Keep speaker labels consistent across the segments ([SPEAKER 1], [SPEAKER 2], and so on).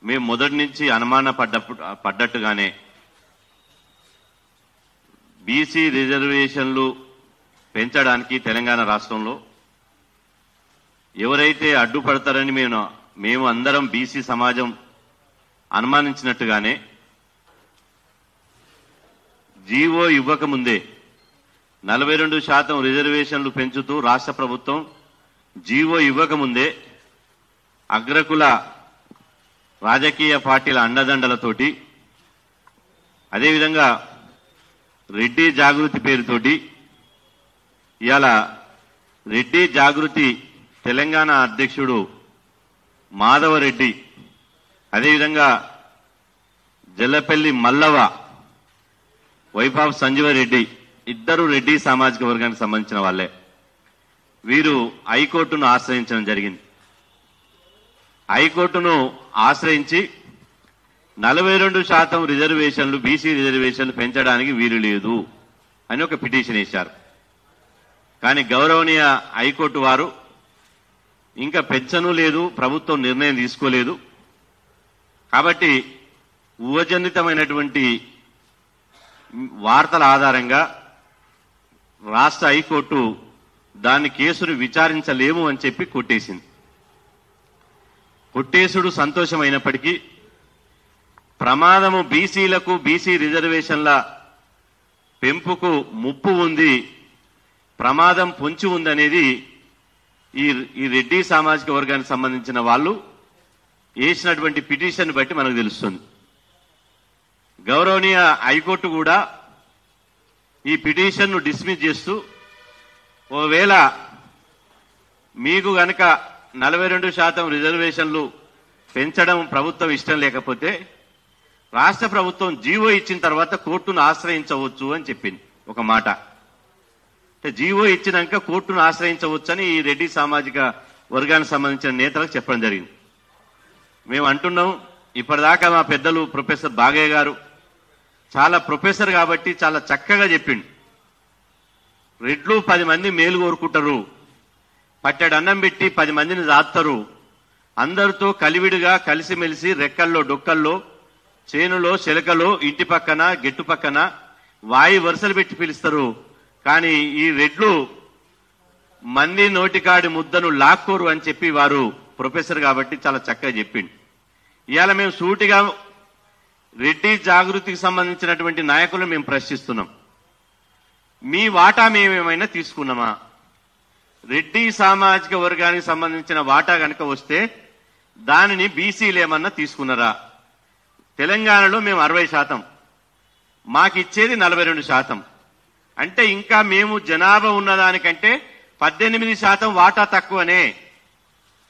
[SPEAKER 1] మేము మొదటి నుంచి అనుమాన పడ్డట్టుగానే బీసీ రిజర్వేషన్లు పెంచడానికి తెలంగాణ రాష్ట్రంలో ఎవరైతే అడ్డుపడతారని మేము అందరం బీసీ సమాజం అనుమానించినట్టుగానే జీవో ఇవ్వకముందే 42% రిజర్వేషన్లు పెంచుతూ రాష్ట్ర ప్రభుత్వం జీవో ఇవ్వకముందే అగ్రకుల రాజకీయ పార్టీల అండదండలతోటి అదేవిధంగా రెడ్డి జాగృతి పేరుతోటి ఇవాళ రెడ్డి జాగృతి తెలంగాణ అధ్యక్షుడు మాధవరెడ్డి అదేవిధంగా జల్లపల్లి మల్లవ వైఫ్ ఆఫ్ సంజీవరెడ్డి ఇద్దరు రెడ్డి సామాజిక వర్గానికి సంబంధించిన వాళ్ళే వీరు హైకోర్టును ఆశ్రయించడం జరిగింది. హైకోర్టును ఆశ్రయించి 42% రిజర్వేషన్లు బీసీ రిజర్వేషన్లు పెంచడానికి వీలు లేదు అని ఒక పిటిషన్ వేశారు. కానీ గౌరవనీయ హైకోర్టు వారు ఇంకా పెంచను లేదు, ప్రభుత్వం నిర్ణయం తీసుకోలేదు కాబట్టి ఊహజనితమైనటువంటి వార్తల ఆధారంగా రాష్ట్ర హైకోర్టు దాని కేసును విచారించలేము అని చెప్పి కొట్టేసింది. కొట్టేసుడు సంతోషమైనప్పటికీ ప్రమాదము బీసీలకు బీసీ రిజర్వేషన్ల పెంపుకు ముప్పు ఉంది, ప్రమాదం పొంచి ఉందనేది ఈ రెడ్డి సామాజిక వర్గానికి సంబంధించిన వాళ్ళు వేసినటువంటి పిటిషన్ బట్టి మనకు తెలుస్తుంది. గౌరవనీయ హైకోర్టు కూడా ఈ పిటిషన్ను డిస్మిస్ చేస్తూ ఒకవేళ మీకు గనక 42% రిజర్వేషన్లు పెంచడం ప్రభుత్వం ఇష్టం లేకపోతే రాష్ట్ర ప్రభుత్వం జీవో ఇచ్చిన తర్వాత కోర్టును ఆశ్రయించవచ్చు అని చెప్పింది ఒక మాట. అంటే జీవో ఇచ్చినాక కోర్టును ఆశ్రయించవచ్చు అని ఈ రెడ్డి సామాజిక వర్గానికి సంబంధించిన నేతలకు చెప్పడం జరిగింది. మేము అంటున్నాం, ఇప్పటిదాకా మా పెద్దలు ప్రొఫెసర్ బాగయ్య గారు చాలా ప్రొఫెసర్ కాబట్టి చాలా చక్కగా చెప్పిండు. రెడ్లు 10 మంది మేలు కోరుకుంటారు, పట్టెడు అన్నం పెట్టి 10 మందిని దాస్తారు, అందరితో కలివిడిగా కలిసిమెలిసి రెక్కల్లో డొక్కల్లో చేనులో చెలకలో ఇంటి పక్కన గెట్టు పక్కన వాయి వరుసలు పెట్టి పిలుస్తారు. కానీ ఈ రెడ్లు మంది నోటికాడి ముద్దను లాక్కోరు అని చెప్పి వారు ప్రొఫెసర్ కాబట్టి చాలా చక్కగా చెప్పిండు. ఇవాళ మేము సూటిగా రెడ్డి జాగృతికి సంబంధించినటువంటి నాయకులను మేము ప్రశ్నిస్తున్నాం. మీ వాటా మేమేమైనా తీసుకున్నామా? రెడ్డి సామాజిక వర్గానికి సంబంధించిన వాటా కనుక వస్తే దానిని బీసీలు ఏమన్నా తీసుకున్నారా? తెలంగాణలో మేము 60%, మాకిచ్చేది 42%. అంటే ఇంకా మేము జనాభా ఉన్నదానికంటే 18% వాటా తక్కువనే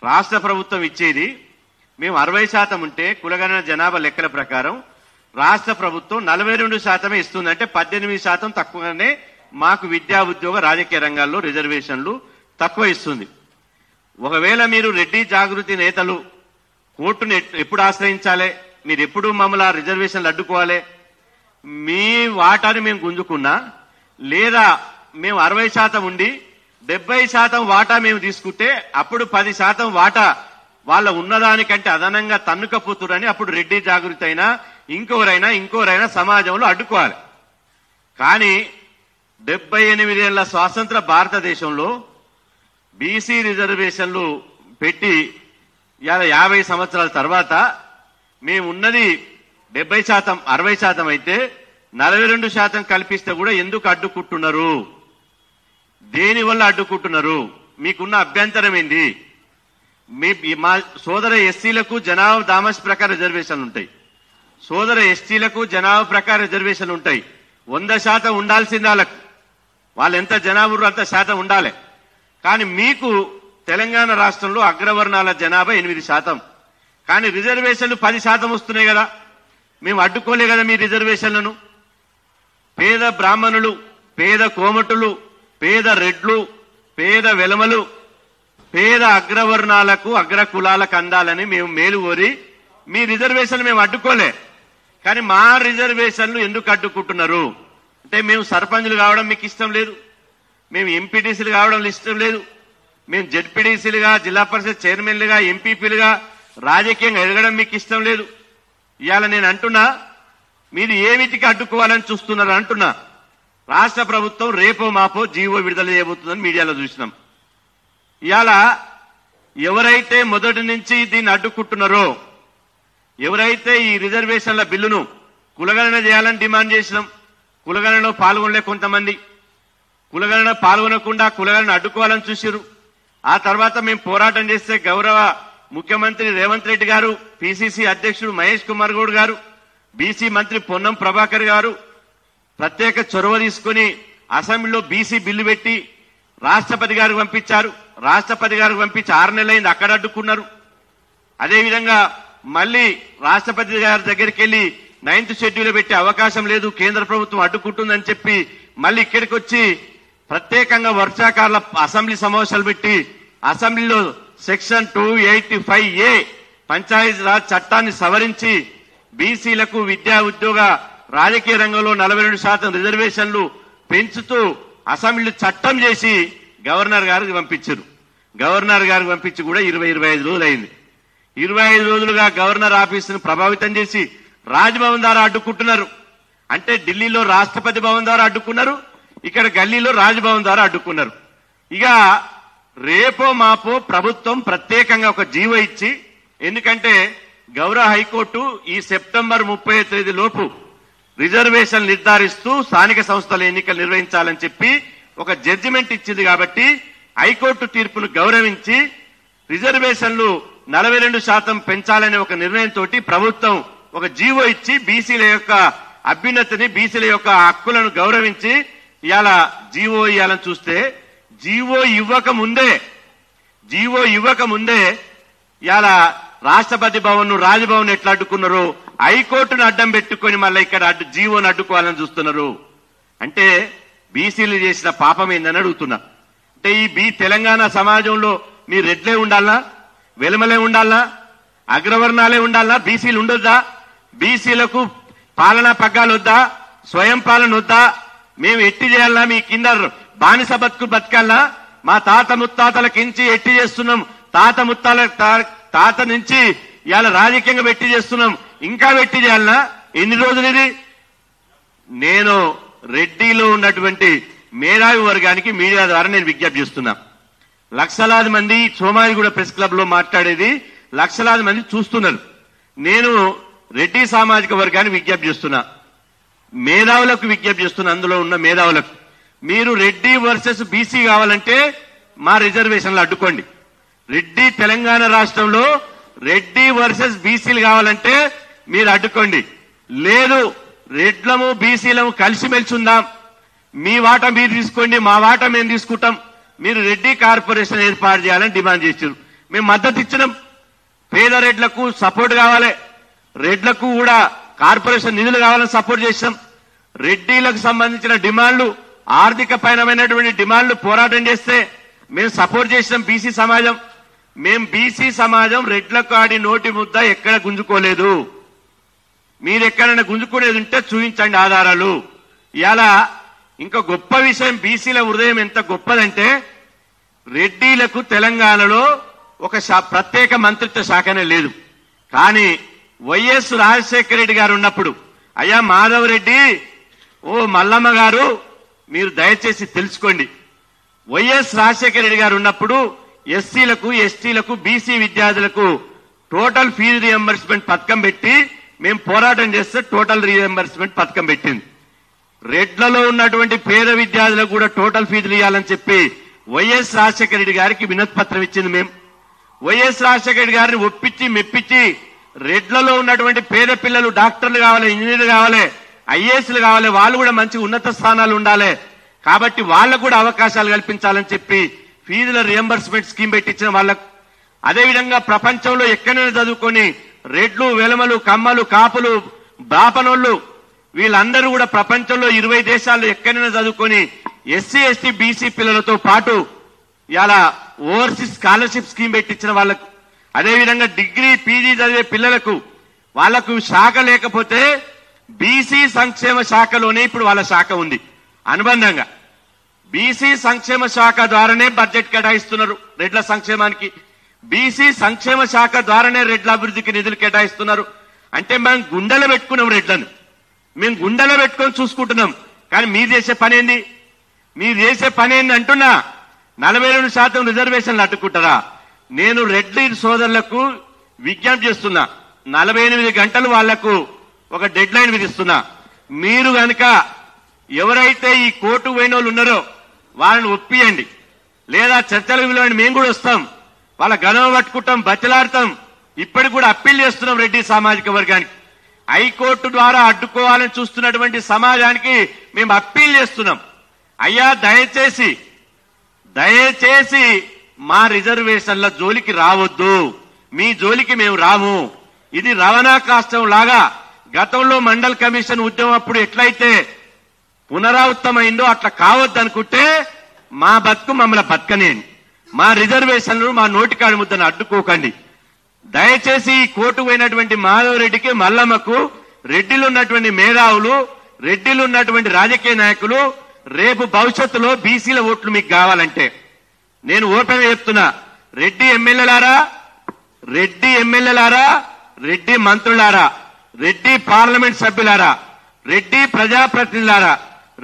[SPEAKER 1] రాష్ట్ర ప్రభుత్వం ఇచ్చేది. మేము 60% ఉంటే కులగణన జనాభా లెక్కల ప్రకారం రాష్ట్ర ప్రభుత్వం 42% ఇస్తుంది. అంటే 18% తక్కువనే మాకు విద్యా ఉద్యోగ రాజకీయ రంగాల్లో రిజర్వేషన్లు తక్కువ ఇస్తుంది. ఒకవేళ మీరు రెడ్డి జాగృతి నేతలు కోర్టును ఎప్పుడు ఆశ్రయించాలి, మీరు ఎప్పుడు మమ్మల్ని రిజర్వేషన్లు అడ్డుకోవాలి, మీ వాటాని మేము గుంజుకున్నా లేదా మేము 60% ఉండి 70% వాటా మేము తీసుకుంటే అప్పుడు 10% వాటా వాళ్ళ ఉన్నదానికంటే అదనంగా తన్నుకపోతురని అప్పుడు రెడ్డి జాగృతి అయినా ఇంకోరైనా సమాజంలో అడ్డుకోవాలి. కానీ 78 ఏళ్ల స్వాతంత్ర భారతదేశంలో బీసీ రిజర్వేషన్లు పెట్టి 50 సంవత్సరాల తర్వాత మేము ఉన్నది 70%, 60% అయితే 42% కల్పిస్తే కూడా ఎందుకు అడ్డుకుంటున్నారు? దేనివల్ల అడ్డుకుంటున్నారు? మీకున్న అభ్యంతరం ఏంది? మా సోదర ఎస్సీలకు జనాభా దామాష్ ప్రకారం రిజర్వేషన్లు ఉంటాయి, సోదర ఎస్టీలకు జనాభా ప్రకారం రిజర్వేషన్లు ఉంటాయి. 100% ఉండాల్సింది వాళ్ళు ఎంత జనాభా అంత శాతం ఉండాలి. కానీ మీకు తెలంగాణ రాష్ట్రంలో అగ్రవర్ణాల జనాభా 8%, కానీ రిజర్వేషన్లు 10% వస్తున్నాయి కదా. మేము అడ్డుకోలే కదా మీ రిజర్వేషన్లను. పేద బ్రాహ్మణులు, పేద కోమటులు, పేద రెడ్లు, పేద వెలమలు, పేద అగ్రవర్ణాలకు అగ్ర కులాలకు అందాలని మేము మేలు కోరి మీ రిజర్వేషన్లు మేము అడ్డుకోలే. కానీ మా రిజర్వేషన్లు ఎందుకు అడ్డుకుంటున్నారు అంటే మేము సర్పంచులు కావడం మీకు ఇష్టం లేదు, మేము ఎంపీటీసీలు కావడం ఇష్టం లేదు, మేము జెడ్పీటీసీలుగా జిల్లా పరిషత్ చైర్మన్లుగా ఎంపీపీలుగా రాజకీయంగా ఎదగడం మీకు ఇష్టం లేదు. ఇవాళ నేను అంటున్నా, మీరు ఏమిటికి అడ్డుకోవాలని చూస్తున్నారు అంటున్నా. రాష్ట్ర ప్రభుత్వం రేపో మాపో జీవో విడుదల చేయబోతుందని మీడియాలో చూసినాం. ఇవాళ ఎవరైతే మొదటి నుంచి దీన్ని అడ్డుకుంటున్నారో, ఎవరైతే ఈ రిజర్వేషన్ల బిల్లును కులగణన చేయాలని డిమాండ్ చేసినాం, కులగణనలో పాల్గొనలే కొంతమంది, కులగణన పాల్గొనకుండా కులగణన అడ్డుకోవాలని చూసిరు. ఆ తర్వాత మేము పోరాటం చేస్తే గౌరవ ముఖ్యమంత్రి రేవంత్ రెడ్డి గారు, పిసిసి అధ్యక్షుడు మహేష్ కుమార్ గౌడ్ గారు, బీసీ మంత్రి పొన్నం ప్రభాకర్ గారు ప్రత్యేక చొరవ తీసుకుని అసెంబ్లీలో బీసీ బిల్లు పెట్టి రాష్ట్రపతి గారికి పంపించారు. రాష్ట్రపతి గారికి పంపించి 6 నెలలైంది, అక్కడ అడ్డుకున్నారు. అదేవిధంగా మళ్ళీ రాష్ట్రపతి గారి దగ్గరికి వెళ్లి 9th షెడ్యూల్ పెట్టే అవకాశం లేదు, కేంద్ర ప్రభుత్వం అడ్డుకుంటుందని చెప్పి మళ్ళీ ఇక్కడికి వచ్చి ప్రత్యేకంగా వర్షాకాల అసెంబ్లీ సమావేశాలు పెట్టి అసెంబ్లీలో సెక్షన్ 285A పంచాయతీ రాజ్ చట్టాన్ని సవరించి బీసీలకు విద్యా ఉద్యోగ రాజకీయ రంగంలో 42% రిజర్వేషన్లు పెంచుతూ అసెంబ్లీ చట్టం చేసి గవర్నర్ గారికి పంపించారు. గవర్నర్ గారికి పంపించి కూడా 20-25 రోజులు అయింది. 25 రోజులుగా గవర్నర్ ఆఫీసును ప్రభావితం చేసి రాజ్భవన్ ద్వారా అడ్డుకుంటున్నారు. అంటే ఢిల్లీలో రాష్ట్రపతి భవన్ ద్వారా అడ్డుకున్నారు, ఇక్కడ గల్లీలో రాజ్భవన్ ద్వారా అడ్డుకున్నారు. ఇక రేపో మాపో ప్రభుత్వం ప్రత్యేకంగా ఒక జీవో ఇచ్చి, ఎందుకంటే గౌరవ హైకోర్టు ఈ సెప్టెంబర్ 30వ తేదీ లోపు రిజర్వేషన్ నిర్ధారిస్తూ స్థానిక సంస్థల ఎన్నికలు నిర్వహించాలని చెప్పి ఒక జడ్జిమెంట్ ఇచ్చింది. కాబట్టి హైకోర్టు తీర్పును గౌరవించి రిజర్వేషన్లు 42% పెంచాలనే ఒక నిర్ణయంతో ప్రభుత్వం ఒక జీవో ఇచ్చి బీసీల యొక్క అభ్యున్నతిని, బీసీల యొక్క హక్కులను గౌరవించి ఇవాళ జీవో ఇవ్వాలని చూస్తే, జీవో ఇవ్వక ముందే ఇవాళ రాష్ట్రపతి భవన్ రాజ్భవన్ ఎట్లా అడ్డుకున్నారు, హైకోర్టును అడ్డం పెట్టుకుని మళ్ళీ ఇక్కడ జీవోను అడ్డుకోవాలని చూస్తున్నారు. అంటే బీసీలు చేసిన పాపం ఏందని అడుగుతున్నా. అంటే ఈ తెలంగాణ సమాజంలో మీ రెడ్లే ఉండాలా, వెలమలే ఉండాలా, అగ్రవర్ణాలే ఉండాలా, బీసీలు ఉండొద్దా? బీసీలకు పాలనా పగ్గాలు వద్దా, స్వయం పాలన వద్దా? మేము ఎట్టి చేయాలన్నా, మీ కింద బానిస బతకాలనా? మా తాత ముత్తాతల కించి ఎట్టి చేస్తున్నాం, తాత నుంచి ఇవాళ రాజకీయంగా పెట్టి చేస్తున్నాం, ఇంకా పెట్టి చేయాలనా? ఎన్ని రోజులు ఇది? నేను రెడ్డిలో ఉన్నటువంటి మేధావి వర్గానికి మీడియా ద్వారా నేను విజ్ఞప్తి చేస్తున్నా. లక్షలాది మంది సోమాజిగూడ ప్రెస్ క్లబ్ లో మాట్లాడేది లక్షలాది మంది చూస్తున్నారు. నేను రెడ్డి సామాజిక వర్గానికి విజ్ఞప్తి చేస్తున్నా, మేధావులకు విజ్ఞప్తి చేస్తున్నా. అందులో ఉన్న మేధావులకు, మీరు రెడ్డి వర్సెస్ బీసీ కావాలంటే మా రిజర్వేషన్లు అడ్డుకోండి. రెడ్డి తెలంగాణ రాష్ట్రంలో రెడ్డి వర్సెస్ బీసీలు కావాలంటే మీరు అడ్డుకోండి. లేదు, రెడ్లము బీసీలము కలిసిమెలిసి ఉందాం, మీ వాటా మీరు తీసుకోండి, మా వాటా మేము తీసుకుంటాం, మీరు రెడ్డి కార్పొరేషన్ ఏర్పాటు చేయాలని డిమాండ్ చేశారు. మేము మద్దతు ఇచ్చినాం. పేద రెడ్లకు సపోర్ట్ కావాలి, రెడ్లకు కూడా కార్పొరేషన్ నిధులు కావాలని సపోర్ట్ చేశాం. రెడ్డిలకు సంబంధించిన డిమాండ్లు, ఆర్థిక పరమైనటువంటి డిమాండ్లు పోరాటం చేస్తే మేము సపోర్ట్ చేసినాం. బీసీ సమాజం, మేము బీసీ సమాజం రెడ్లకు ఆడి నోటి ముద్ద ఎక్కడ గుంజుకోలేదు. మీరు ఎక్కడైనా గుంజుకునేది ఉంటే చూపించండి ఆధారాలు. ఇవాళ ఇంకా గొప్ప విషయం, బీసీల హృదయం ఎంత గొప్పదంటే, రెడ్డిలకు తెలంగాణలో ఒక ప్రత్యేక మంత్రిత్వ శాఖనే లేదు. కానీ వైఎస్ రాజశేఖర రెడ్డి గారు ఉన్నప్పుడు, అయ్యా మాధవ్ రెడ్డి, ఓ మల్లమ్మ గారు, మీరు దయచేసి తెలుసుకోండి, వైఎస్ రాజశేఖర రెడ్డి గారు ఉన్నప్పుడు ఎస్సీలకు, ఎస్టీలకు, బీసీ విద్యార్థులకు టోటల్ ఫీజు రియంబర్స్మెంట్ పథకం పెట్టి మేము పోరాటం చేస్తే టోటల్ రియంబర్స్మెంట్ పథకం పెట్టింది. రెడ్లలో ఉన్నటువంటి పేద విద్యార్థులకు కూడా టోటల్ ఫీజులు ఇవ్వాలని చెప్పి వైఎస్ రాజశేఖర రెడ్డి గారికి వినతి పత్రం ఇచ్చింది. మేము వైఎస్ రాజశేఖర రెడ్డి గారిని ఒప్పించి మెప్పించి, రెడ్లలో ఉన్నటువంటి పేద పిల్లలు డాక్టర్లు కావాలి, ఇంజనీర్లు కావాలి, ఐఏఎస్లు కావాలి, వాళ్ళు కూడా మంచి ఉన్నత స్థానాలు ఉండాలి, కాబట్టి వాళ్ళకు కూడా అవకాశాలు కల్పించాలని చెప్పి ఫీజుల రియంబర్స్మెంట్ స్కీమ్ పెట్టించిన వాళ్ళకు. అదేవిధంగా ప్రపంచంలో ఎక్కడైనా చదువుకొని రెడ్లు, వెలమలు, కమ్మలు, కాపులు, బాపనోళ్లు వీళ్ళందరూ కూడా ప్రపంచంలో 20 దేశాల్లో ఎక్కడైనా చదువుకొని ఎస్సీ, ఎస్టీ, బీసీ పిల్లలతో పాటు ఇలా ఓవర్సీస్ స్కాలర్షిప్ స్కీమ్ పెట్టించిన వాళ్ళకు, అదేవిధంగా డిగ్రీ, పీజీ చదివే పిల్లలకు వాళ్లకు శాఖ లేకపోతే బీసీ సంక్షేమ శాఖలోనే ఇప్పుడు వాళ్ళ శాఖ ఉంది. అనుబంధంగా బీసీ సంక్షేమ శాఖ ద్వారానే బడ్జెట్ కేటాయిస్తున్నారు రెడ్ల సంక్షేమానికి. బీసీ సంక్షేమ శాఖ ద్వారానే రెడ్ల అభివృద్ధికి నిధులు కేటాయిస్తున్నారు. అంటే మనం గుండెలో పెట్టుకున్నాం రెడ్లను, మేము గుండెలో పెట్టుకొని చూసుకుంటున్నాం. కానీ మీరు చేసే పని ఏంది? మీరు చేసే పని ఏంది అంటున్నా? 42% రిజర్వేషన్లు అడ్డుకుంటారా? నేను రెడ్డి సోదరులకు విజ్ఞప్తి చేస్తున్నా, 48 గంటలు వాళ్లకు ఒక డెడ్ లైన్ విధిస్తున్నా. మీరు గనక ఎవరైతే ఈ కోర్టు పోయిన వాళ్ళు ఉన్నారో వాళ్ళని ఒప్పియండి, లేదా చర్చలకు పిలవండి, మేము కూడా వస్తాం, వాళ్ళ గణం పట్టుకుంటాం, బతిలాడతాం. ఇప్పటికి కూడా అప్పీల్ చేస్తున్నాం రెడ్డి సామాజిక వర్గానికి. హైకోర్టు ద్వారా అడ్డుకోవాలని చూస్తున్నటువంటి సమాజానికి మేము అప్పీల్ చేస్తున్నాం. అయ్యా దయచేసి మా రిజర్వేషన్ల జోలికి రావద్దు, మీ జోలికి మేము రాము. ఇది రవాణా కాష్టం లాగా గతంలో మండల్ కమిషన్ ఉద్యమం అప్పుడు ఎట్లయితే పునరావృతమైందో అట్లా కావద్దనుకుంటే మా బతుకు మమ్మల్ని బతకనేయండి. మా రిజర్వేషన్లు మా నోటికాడి ముద్దను అడ్డుకోకండి. దయచేసి ఈ కోర్టు పోయినటువంటి మాధవరెడ్డికి, మల్లమ్మకు, రెడ్డిలు ఉన్నటువంటి మేధావులు, రెడ్డిలు ఉన్నటువంటి రాజకీయ నాయకులు, రేపు భవిష్యత్తులో బీసీల ఓట్లు మీకు కావాలంటే నేను ఓపెన్ చెప్తున్నా, రెడ్డి ఎమ్మెల్యేలారా, రెడ్డి మంత్రులారా, రెడ్డి పార్లమెంట్ సభ్యులారా, రెడ్డి ప్రజాప్రతినిధులారా,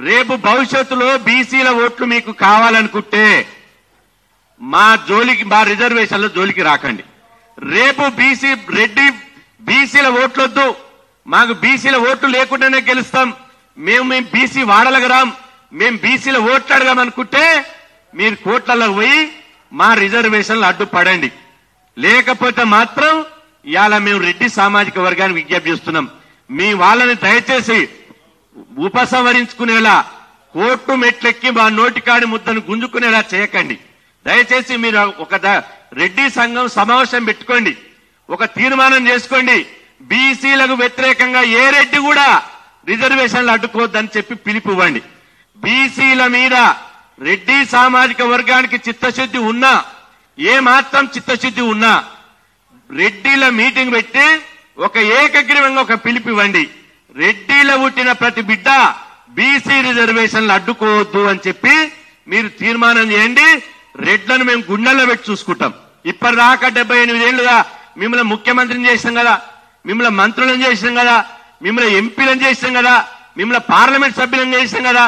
[SPEAKER 1] రేపు భవిష్యత్తులో బీసీల ఓట్లు మీకు కావాలనుకుంటే మా రిజర్వేషన్ల జోలికి రాకండి. రేపు బీసీల ఓట్లొద్దు, మాకు బీసీల ఓట్లు లేకుండానే గెలుస్తాం, మేము బీసీ వాడలకు రాం, మేము బీసీల ఓట్లు అడగామనుకుంటే మీరు కోట్లలో పోయి మా రిజర్వేషన్లు అడ్డుపడండి. లేకపోతే మాత్రం ఇవాళ మేము రెడ్డి సామాజిక వర్గాన్ని విజ్ఞప్తి చేస్తున్నాం, మీ వాళ్ళని దయచేసి ఉపసంహరించుకునేలా, కోర్టు మెట్లెక్కి మా నోటికాడి ముద్దను గుంజుకునేలా చేయకండి. దయచేసి మీరు ఒక రెడ్డి సంఘం సమావేశం పెట్టుకోండి, ఒక తీర్మానం చేసుకోండి, బీసీలకు వ్యతిరేకంగా ఏ రెడ్డి కూడా రిజర్వేషన్లు అడ్డుకోవద్దని చెప్పి పిలుపువ్వండి. బీసీల మీద రెడ్డి సామాజిక వర్గానికి చిత్తశుద్ధి ఉన్నా, ఏ మాత్రం చిత్తశుద్ధి ఉన్నా రెడ్డిల మీటింగ్ పెట్టి ఒక ఏకగ్రీవంగా ఒక పిలుపువ్వండి. రెడ్డిల పుట్టిన ప్రతి బిడ్డ బీసీ రిజర్వేషన్లు అడ్డుకోవద్దు అని చెప్పి మీరు తీర్మానం చేయండి. రెడ్లను మేము గుండెల్లో పెట్టి చూసుకుంటాం. ఇప్పటిదాకా 78 ఏళ్లుగా మిమ్మల్ని ముఖ్యమంత్రిని చేసినాం కదా, మిమ్మల్ని మంత్రులను చేసినాం కదా, మిమ్మల్ని ఎంపీలను చేసినాం కదా, మిమ్మల్ని పార్లమెంట్ సభ్యులను చేసినాం కదా.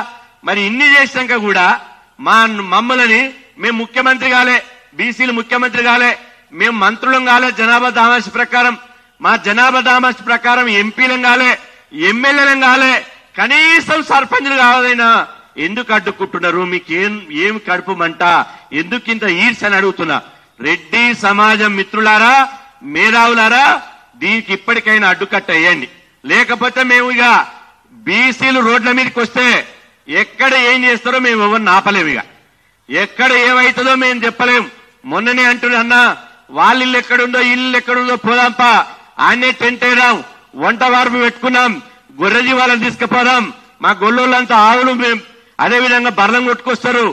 [SPEAKER 1] మరి ఇన్ని చేసినాక కూడా మమ్మల్ని మేము ముఖ్యమంత్రి కాలే, బీసీలు ముఖ్యమంత్రి కాలే, మేము మంత్రులం కాలే, జనాభా దామాషి ప్రకారం మా జనాభా దామాషి ప్రకారం ఎంపీలం కాలే, ఎమ్మెల్యేలం కాలే, కనీసం సర్పంచ్లు కావాలైనా ఎందుకు అడ్డుకుంటున్నారు? ఏం కడుపుమంట, ఎందుకు ఇంత ఈర్ష అని అడుగుతున్నా. రెడ్డి సమాజం మిత్రులారా, మేధావులారా, దీనికి ఇప్పటికైనా అడ్డుకట్ట వేయండి. లేకపోతే మేము ఇక బీసీలు రోడ్ల మీదకి వస్తే ఎక్కడ ఏం చేస్తారో మేము ఎవరిని ఆపలేము. ఇక ఎక్కడ ఏమైతుందో మేము చెప్పలేం. మొన్ననే అంటున్నా, అన్న వాళ్ళ ఇల్లు ఎక్కడుందో ఇల్లు ఎక్కడుందో పోదాంపా, ఆనే టెంట్ వేయడాం, వంట వార్పు పెట్టుకున్నాం, గొర్రె జీవాలను తీసుకుపోదాం, మా గొల్లోళ్ళంతా ఆవులు మేము అదేవిధంగా బర్లం కొట్టుకొస్తారు,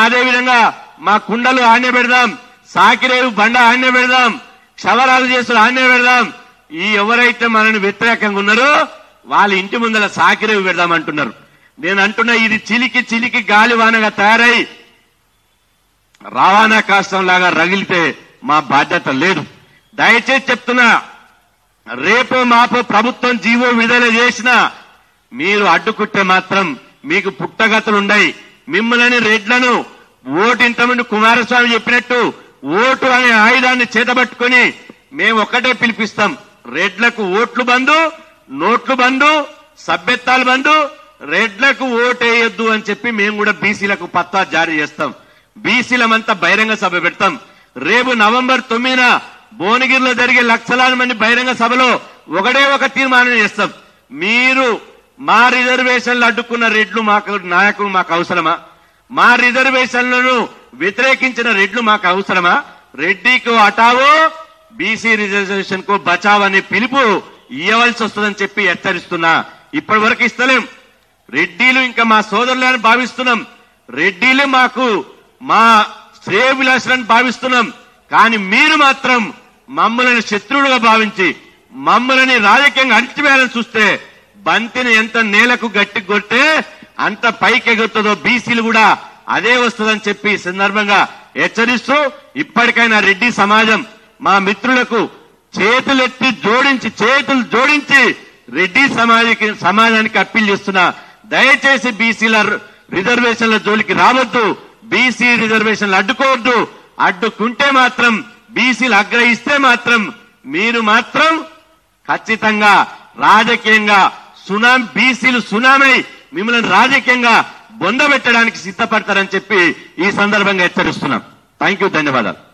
[SPEAKER 1] అదేవిధంగా మా కుండలు ఆనే పెడదాం, సాకిరేవు బండ ఆనే పెడదాం, క్షవరాలు చేస్తారు ఆనే పెడదాం. ఈ ఎవరైతే మనని వ్యతిరేకంగా ఉన్నారో వాళ్ళ ఇంటి ముందర సాకిరేవు పెడదామంటున్నారు. నేను అంటున్నా, ఇది చిలికి గాలివానగా తయారై రవాణా కాష్టం లాగా రగిలితే మా బాధ్యత లేదు. దయచేసి చెప్తున్నా, రేపో మాపో ప్రభుత్వం జీవో విడుదల చేసినా మీరు అడ్డుకుంటే మాత్రం మీకు పుట్టగతులుండయి. మిమ్మల్ని రెడ్లను ఓటు ఇంతమంది కుమారస్వామి చెప్పినట్టు ఓటు అనే ఆయుధాన్ని చేతబట్టుకుని మేము ఒక్కటే పిలిపిస్తాం, రెడ్లకు ఓట్లు బందు, నోట్లు బందు, సభ్యత్వాలు బందు, రెడ్లకు ఓటేయొద్దు అని చెప్పి మేము కూడా బీసీలకు పత్తా జారీ చేస్తాం. బీసీలమంతా బహిరంగ సభ పెడతాం. రేపు నవంబర్ 9న భువనగిరిలో జరిగే లక్షలాది మంది బహిరంగ సభలో ఒకటే ఒక తీర్మానం చేస్తాం. మీరు మా రిజర్వేషన్లు అడ్డుకున్న రెడ్లు నాయకులు మాకు అవసరమా? మా రిజర్వేషన్లను వ్యతిరేకించిన రెడ్లు మాకు అవసరమా? రెడ్డికి హటావో, బీసీ రిజర్వేషన్ కు బచావ్ అనే పిలుపు ఇవ్వవలసి వస్తుందని చెప్పి హెచ్చరిస్తున్నా. ఇప్పటి వరకు ఇస్తలేం. రెడ్డిలు ఇంకా మా సోదరులని భావిస్తున్నాం, రెడ్డిలు మాకు మా శ్రేయోభిలాషులని భావిస్తున్నాం. కానీ మీరు మాత్రం మమ్మల్ని శత్రువులుగా భావించి మమ్మల్ని రాజకీయంగా అణిచివేయాలని చూస్తే బంతిని ఎంత నేలకు గట్టి కొడితే అంత పైకి ఎగురుతుందో బీసీలు కూడా అదే వస్తుందని చెప్పి సందర్భంగా హెచ్చరిస్తూ ఇప్పటికైనా రెడ్డి సమాజం మా మిత్రులకు చేతులు జోడించి రెడ్డి సమాజానికి అప్పీల్ చేస్తున్నా. దయచేసి బీసీల రిజర్వేషన్ల జోలికి రావద్దు, బీసీ రిజర్వేషన్లు అడ్డుకోవద్దు. అడ్డుకుంటే మాత్రం బీసీలు ఆగ్రహిస్తే మాత్రం మీరు మాత్రం ఖచ్చితంగా రాజకీయంగా బీసీలు సునామై మిమ్మల్ని రాజకీయంగా బొందబెట్టడానికి సిద్ధపడతారని చెప్పి ఈ సందర్భంగా హెచ్చరిస్తున్నాం. థ్యాంక్ యూ, ధన్యవాదాలు.